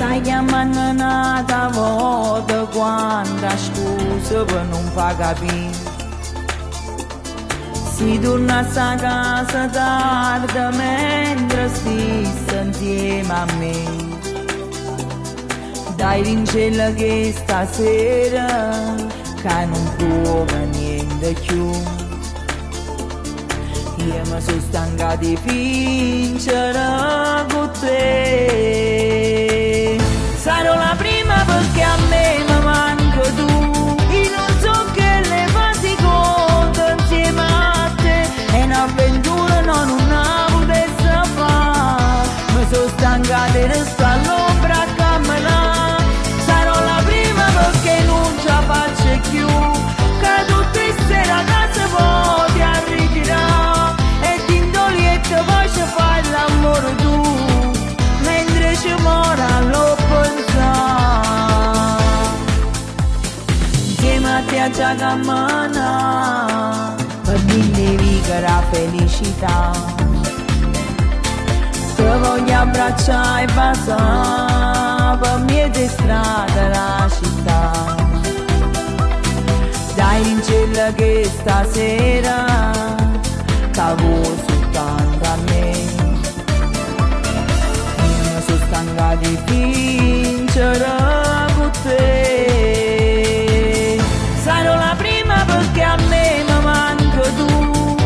Stai chiamando nata volta quanta scusa per non fa capire. Si tornasse a casa tardi mentre stesse insieme a me. Dai vincella che stasera che non trova niente più. Io mi sono stanca di vincere con te. Sarò la prima perché a me mi manca tu. Io non so che le fasi conto insieme a te. È un'avventura no, non la potesse fare. Mi sono stanca di restare all'ombra a camminare. Sarò la prima perché non ce la faccio più. Che tutte sere a casa poi ti arriverà. E ti indolietto poi ci fai l'amore tu. Mentre ci mora lo pensare. Insieme a te a già cammina per dirmi che la felicità. Ti voglio abbracciare e basare per miete strade la città. Dai vincella che stasera t'avevo soltanto a me. Io mi sono stanca di vincere con te. Sarò la prima perché a me mi manca tu.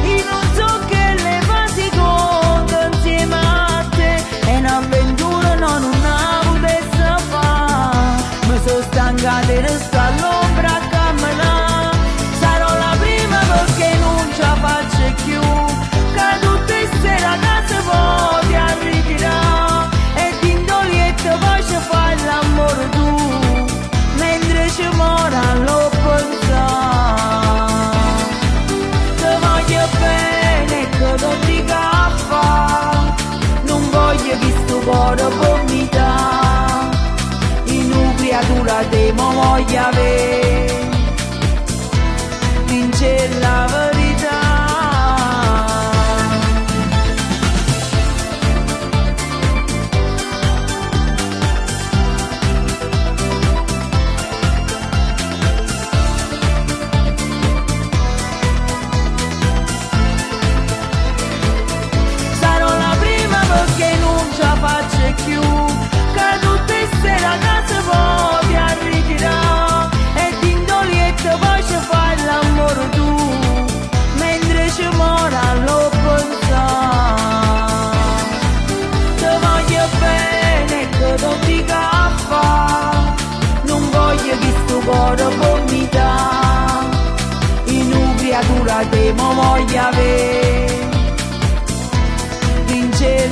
Io non so che le fasi conto insieme a te. È un'avventura no, non la potesse fare. Mi sono stanca di restare all'ombra a camminare. Sarò la prima perché non ce la faccio più. Che tutte sere a casa poi ti arriverà. E ti indolietto poi ci fai l'amore tu. Mentre ci mora lo pensare. Ti voglio bene che non ti caffa. Non voglio che sto cuore vomita. In una creatura te mo voglio avere. Vince la verità. Sarò la prima perché non ce la faccio più. Che tutte sere a casa poi ti arriverà. E ti indolietto poi ci fai l'amore tu. Mentre ci mora lo pensare. Ti voglio bene che non ti caffa. Non voglio che sto cuore vomita. In una creatura te mo voglio avere. Vince